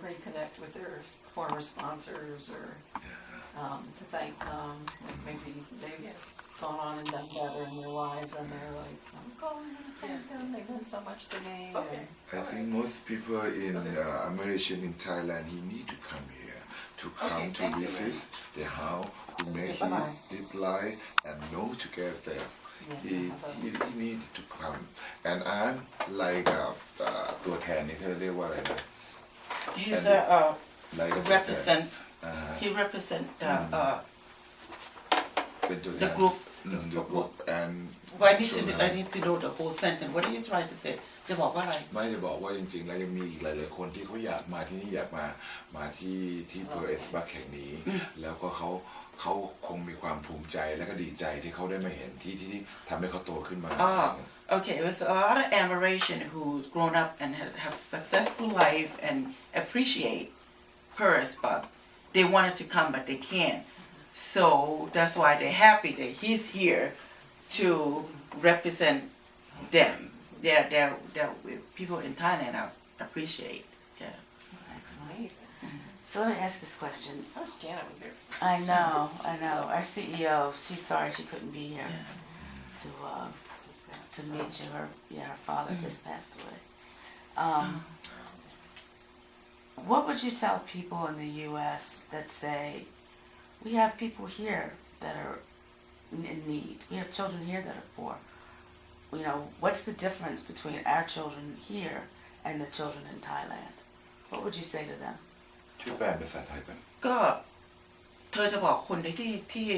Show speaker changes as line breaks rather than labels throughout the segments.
reconnect with their former sponsors or to thank them. Like maybe they've gone on and done better in their lives, and they're like, I'm going to thank them. They've done so much to me.
Okay.
I think most people in American in Thailand, he need to come here to come to
thank you,
visit the house to make his life and know together. He need to come, and I'm like ตัวแทนนี่เขาเรียกว่าอะไรนะ
He's
like
he represents he represents
เป็นตัวแทน
the group
the group and
Well, I need to know the whole sentence. What are you trying to say? จะบอกว่าอะไร
ไม่ได้บอกว่าจริงๆแล้วยังมีอีกหลายๆคนที่เขาอยากมาที่นี่อยากมาที่เพอร์เอสบัคแห่งนี้ แล้วก็เขาคงมีความภูมิใจและก็ดีใจที่เขาได้มาเห็นที่ทำให้เขาโตขึ้นมา
Okay. It was a lot of admiration who's grown up and have successful life and appreciate Paris, but they wanted to come but they can't. So that's why they're happy that he's here to represent them. They're people in Thailand appreciate. Yeah.
That's amazing.
So let me ask this question.
I wish Janet was here.
I know. Our CEO, she's sorry she couldn't be here to meet you. Her father just passed away. What would you tell people in the U.S. that say, we have people here that are in need. We have children here that are poor. You know, what's the difference between our children here and the children in Thailand? What would you say to them?
ช่วยแปลภาษาไทยกัน
ก็เธอจะบอกคนที่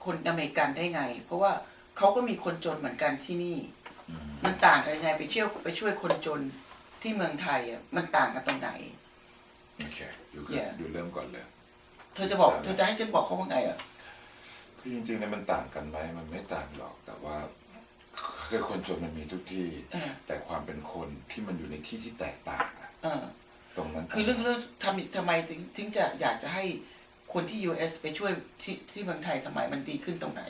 คนอเมริกันได้ไง เพราะว่าเขาก็มีคนจนเหมือนกันที่นี่ มันต่างกันยังไงไปช่วยคนจนที่เมืองไทยอ่ะมันต่างกันตรงไหน
โอเคดูเริ่มก่อนเลย
เธอจะให้ฉันบอกเขาว่าไงอ่ะ
คือจริงๆแล้วมันต่างกันไหมมันไม่ต่างหรอกแต่ว่าคือคนจนมันมีทุกที่แต่ความเป็นคนที่มันอยู่ในที่ที่แตกต่างตรงนั้น
คือเรื่องทำไมถึงจะอยากจะให้คนที่ US ไปช่วยที่เมืองไทยทำไมมันดีขึ้นตรงไหน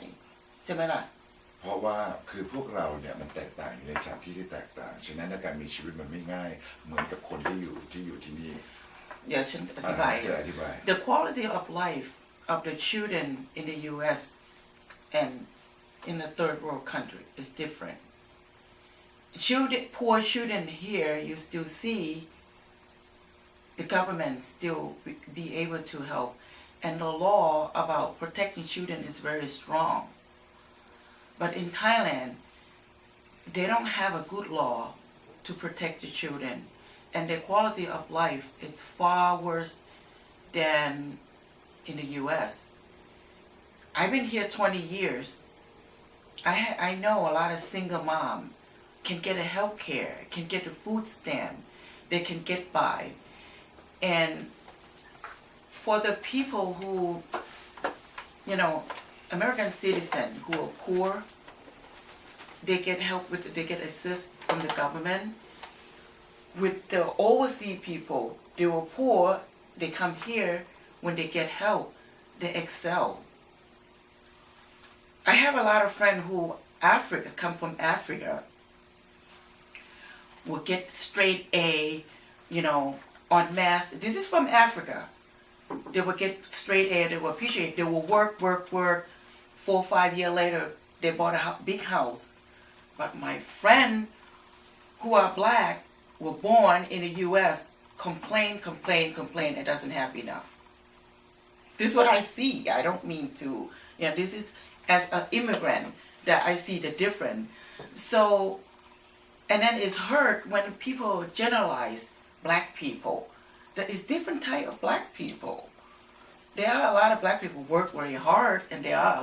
ใช่ไหมล่ะ
เพราะว่าคือพวกเราเนี่ยมันแตกต่างอยู่ในสถานที่ที่แตกต่างฉะนั้นในการมีชีวิตมันไม่ง่ายเหมือนกับคนที่อยู่ที่นี่
เดี๋ยวฉันอธิบาย The quality of life of the children in the US and in the third world country is different. Poor children here, you still see the government still be able to help, and the law about protecting children is very strong. But in Thailand, they don't have a good law to protect the children, and the quality of life is far worse than in the US. I've been here 20 years. I know a lot of single mom can get a health care, can get a food stamp, they can get by. And for the people who, you know, American citizens who are poor, they get help they get assist from the government. With the overseas people, they were poor, they come here, when they get help, they excel. I have a lot of friends who come from Africa, will get straight A, you know, en masse. This is from Africa. They will get straight A, they will appreciate, they will work. 4 or 5 years later, they bought a big house. But my friend who are black were born in the U.S. complain, and doesn't have enough. This is what I see. I don't mean to, you know, this is as an immigrant that I see the difference. So, and then it's hurt when people generalize black people. There is different type of black people. There are a lot of black people work very hard, and there are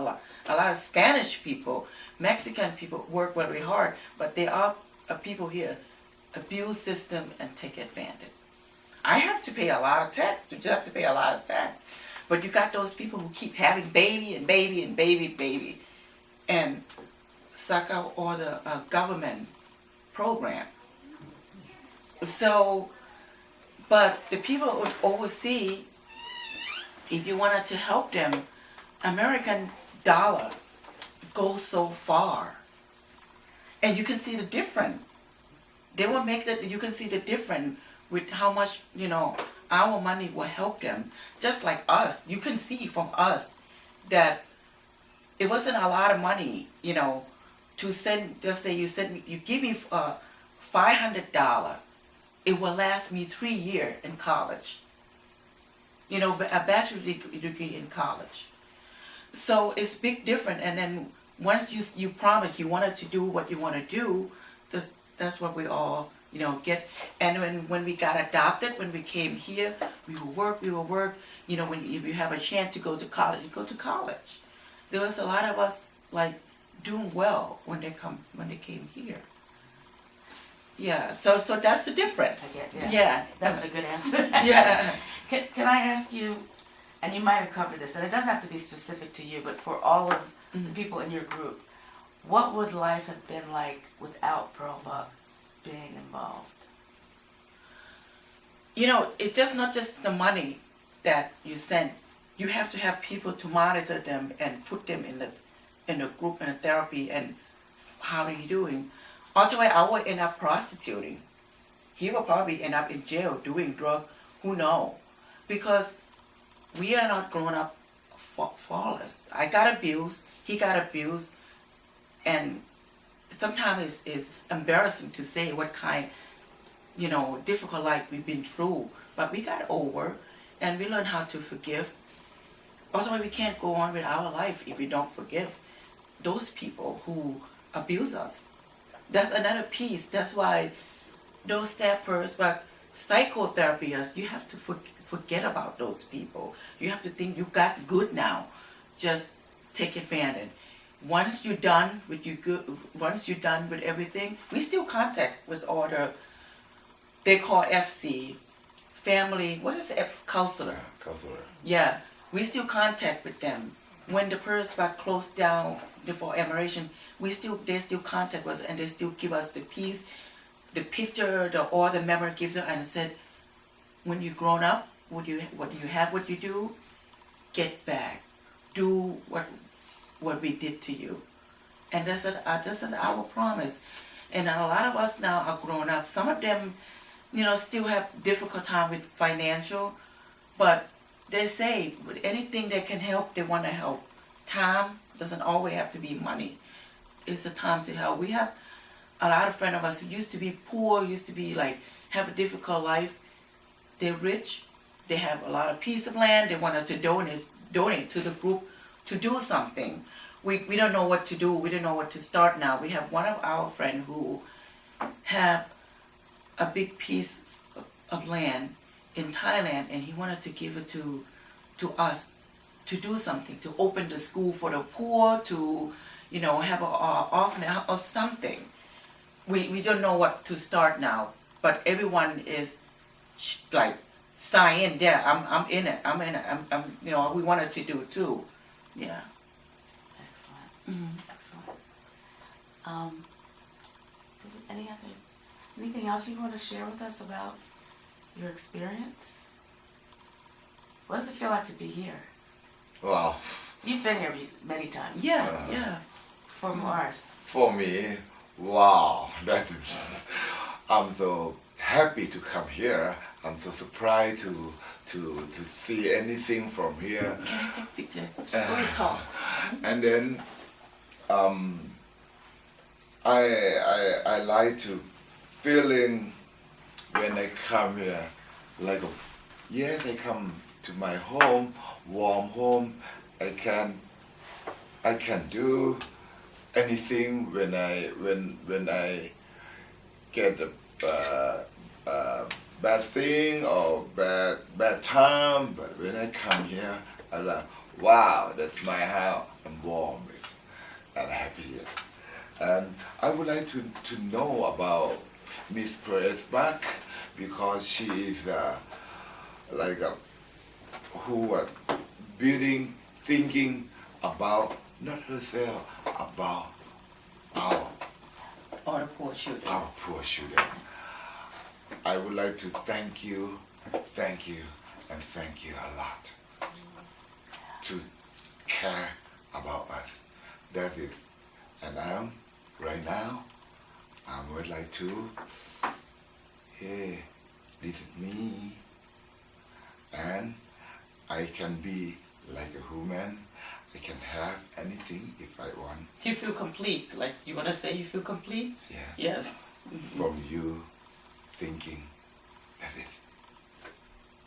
a lot of Spanish people, Mexican people work very hard, but there are people here abuse system and take advantage. I have to pay a lot of tax. You just have to pay a lot of tax. But you got those people who keep having baby, and suck out all the government program. So, but the people overseas, if you wanted to help them, American dollar goes so far. And you can see the difference. They will make that, you can see the difference with how much, you know, our money will help them. Just like us, you can see from us that it wasn't a lot of money, to send. Just say you give me $500, it will last me 3 years in college. A bachelor's degree in college. So it's big different. And then once you promise you wanted to do what you want to do, that's what we all get. And when we got adopted, when we came here, we will work. When you have a chance to go to college, you go to college. There was a lot of us like doing well when they came here. Yeah, so that's the difference.
I get, yeah.
Yeah.
That was a good answer.
Yeah.
Can I ask you, and you might have covered this, and it doesn't have to be specific to you, but for all of the people in your group, what would life have been like without Pearl Buck being involved?
It's just not just the money that you send. You have to have people to monitor them and put them in the group and the therapy and how are you doing. Otherwise, I would end up prostituting. He will probably end up in jail doing drugs. Who knows? Because we are not grown up flawless. I got abused. He got abused. And sometimes it's embarrassing to say what kind, difficult life we've been through. But we got over and we learned how to forgive. Otherwise, we can't go on with our life if we don't forgive those people who abuse us. That's another piece. That's why those steppers, but psychotherapists, you have to forget about those people. You have to think you got good now. Just take advantage. Once you're done with everything, we still contact with all they call FC, family, what is F, counselor?
Counselor.
Yeah, we still contact with them. When the person got closed down before emergency, they still contact us and they still give us the piece, the picture, all the memory gives us and said, when you grown up, what you have what you do, get back, do what we did to you, and this is our promise. And a lot of us now are grown up. Some of them, still have difficult time with financial, but they say with anything that can help, they want to help. Time doesn't always have to be money. It's the time to help. We have a lot of friends of us who used to be poor, used to be like have a difficult life. They're rich. They have a lot of piece of land. They want us to donate to the group to do something. We don't know what to do. We don't know what to start now. We have one of our friends who have a big piece of land in Thailand, and he wanted to give it to us to do something, to open the school for the poor, to have an orphanage or something. We don't know what to start now, but everyone is like sign in. Yeah, I'm in it. We wanted to do it too. Yeah.
Excellent. Excellent. Anything else you want to share with us about your experience? What does it feel like to be here?
Wow.
You've been here many times.
Yeah.
For Morris.
For me, wow, I'm so happy to come here. I'm so surprised to see anything from here.
Can I take a picture? Go ahead, talk.
And then I like to feeling when I come here, like yes, I come to my home, warm home. I can do anything when I get a bad thing or bad time. But when I come here, I'm like, wow, that's my house. I'm warm and happy here. And I would like to know about Miss Perez-Bach because she is who was building, thinking about not herself, about
All the poor children.
our poor children. I would like to thank you, and thank you a lot to care about us. That is, and right now, I would like to, hey, this is me. I can be like a human. I can have anything if I want.
You feel complete. Like you wanna say you feel complete?
Yeah.
Yes.
From you thinking that it.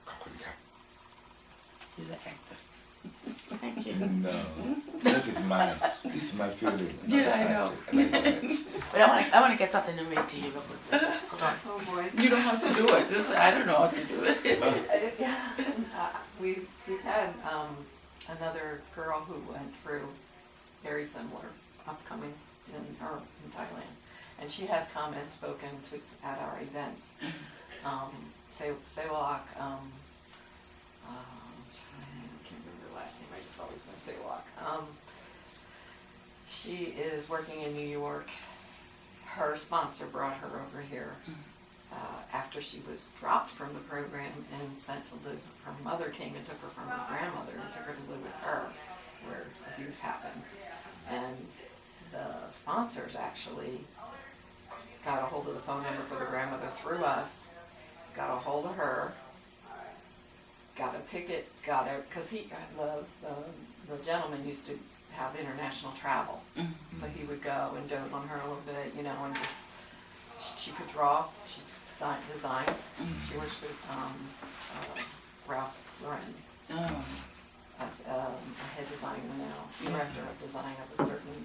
ขอบคุณครับ
He's an actor.
Thank you.
No, this is my feeling.
Yeah, I know.
But I want to get something to read to you real quick. Hold on.
Oh, boy.
You know how to do it. Just, I don't know how to do it.
We've had another girl who went through very similar upcoming in Thailand, and she has come and spoken to us at our events. Sewalak, I can't remember her last name. I just always know Sewalak. She is working in New York. Her sponsor brought her over here. After she was dropped from the program and sent to live, her mother came and took her from her grandmother and took her to live with her, where abuse happened. And the sponsors actually got a hold of the phone number for the grandmother through us, got a hold of her, got a ticket, got it, because the gentleman used to have international travel. So he would go and dote on her a little bit, you know, and just, she could draw, she designs. She works with Ralph Lauren as a head designer now, director of design of a certain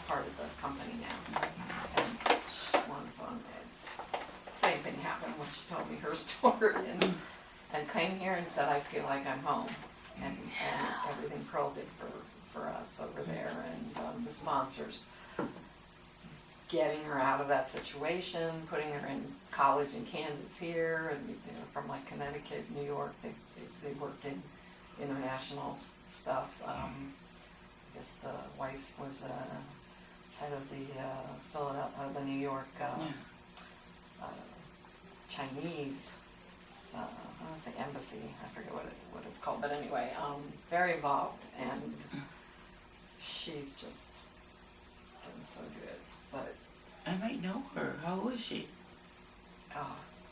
part of the company now. And she's wonderful. And same thing happened when she told me her story and came here and said, I feel like I'm home. And everything Pearl did for us over there, and the sponsors getting her out of that situation, putting her in college in Kansas here, and you know, from like Connecticut, New York, they worked in international stuff. I guess the wife was head of the New York Chinese. I want to say embassy. I forget what it's called, but anyway, very involved, and she's just getting so good. But
I might know her. How old is she?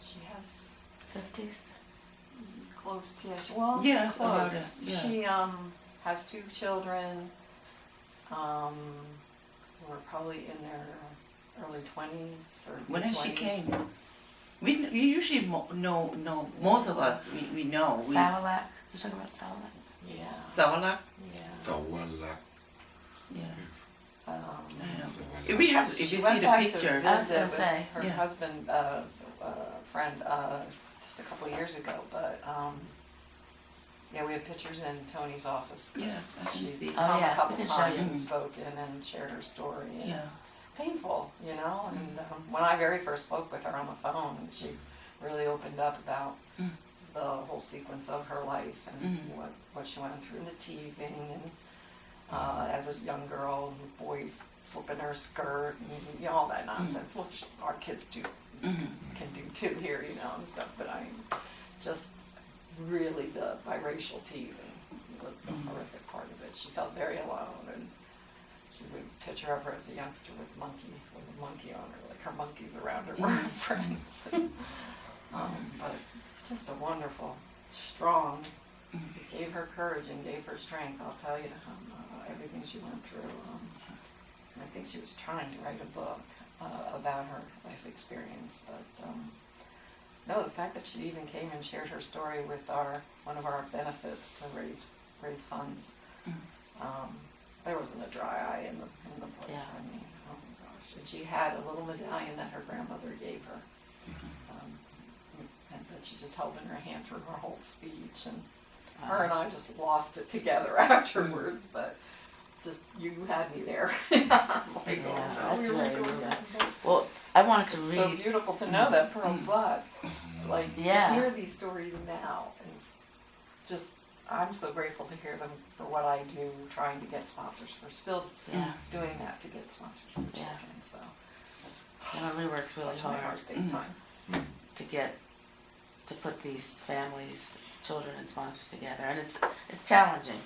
She has
50s.
close to close.
About it. Yeah.
She has 2 children. Who are probably in their early 20s or
When
mid-20s.
she came, we usually know most of us. We know.
Sawalak. You're talking about Sawalak?
Yeah.
Sawalak.
Yeah.
Sawalak.
Yeah. I know.
Sawalak.
If we have, if
She
you
went
see the
back to
picture,
I was
visit
gonna
with
say,
her
yeah.
husband, friend, just a couple of years ago, but yeah, we have pictures in Tony's office. 'Cause
Yes, I can
she's
see.
come
Oh, yeah,
a couple
we can show
times
you.
and spoken and shared her story. And
yeah.
painful, you know. And when I very first spoke with her on the phone, she really opened up about the whole sequence of her life and what she went through, and the teasing, and as a young girl, boys flipping her skirt, and you know, all that nonsense, which our kids can do too here, you know, and stuff. But I mean, just really the biracial teasing was the horrific part of it. She felt very alone, and she would picture of her as a youngster with a monkey on her, like her monkeys around her were her friends. But just a wonderful, strong, gave her courage and gave her strength, I'll tell you, everything she went through. And I think she was trying to write a book about her life experience, but no, the fact that she even came and shared her story with one of our benefits to raise funds, there wasn't a dry eye in the place.
Yeah.
I mean, oh my gosh. And she had a little medallion that her grandmother gave her, and that she just held in her hand through her whole speech. And her and I just lost it together afterwards, but just, you had me there. I'm like,
Yeah,
oh, no,
that's
we were
really
doing
good.
that.
Well, I wanted to
It's so
read.
beautiful to know that, Pearl, but like
Yeah.
to hear these stories now is just, I'm so grateful to hear them for what I do, trying to get sponsors for, still
Yeah.
doing that to get sponsors for
Yeah.
children, so.
Emily works really
Touched my
hard
heart big time.
to put these families, children, and sponsors together, and it's challenging.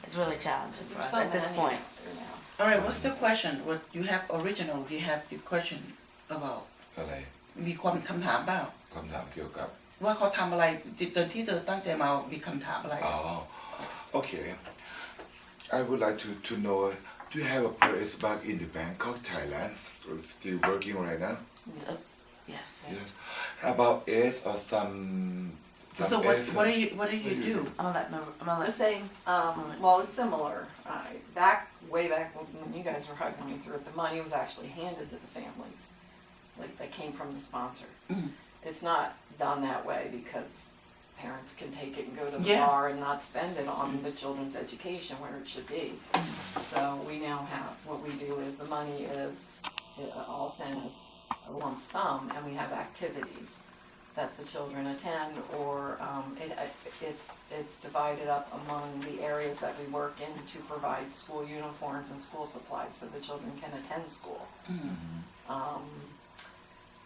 It's really challenging for
There's
us
so
at this
many
point.
out there now.
All right. What's the question? What you have original? Do you have the question about?
อะไร
มีความคำถามเปล่า
คำถามเกี่ยวกับ
ว่าเขาทำอะไรตอนที่เธอตั้งใจมามีคำถามอะไร
Oh, okay. I would like to know, do you have a place back in the Bangkok, Thailand, still working right now?
Yes.
Yes. About AIDS or some
So
AIDS?
what do you do?
I'm gonna let
The same, well, it's similar. Way back when you guys were hugging me through it, the money was actually handed to the families. Like, they came from the sponsor.
Mm.
It's not done that way because parents can take it and go to the
Yes.
bar and not spend it on the children's education where it should be. So we now have, what we do is the money is all sent as a lump sum, and we have activities that the children attend, or it's divided up among the areas that we work in to provide school uniforms and school supplies so the children can attend school.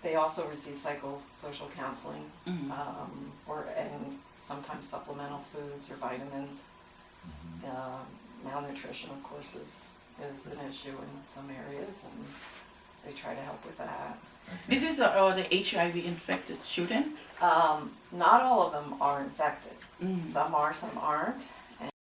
They also receive psychosocial counseling, and sometimes supplemental foods or vitamins. Malnutrition, of course, is an issue in some areas, and they try to help with that.
This is all the HIV infected children.
Not all of them are infected.
Mm.
Some are, some aren't.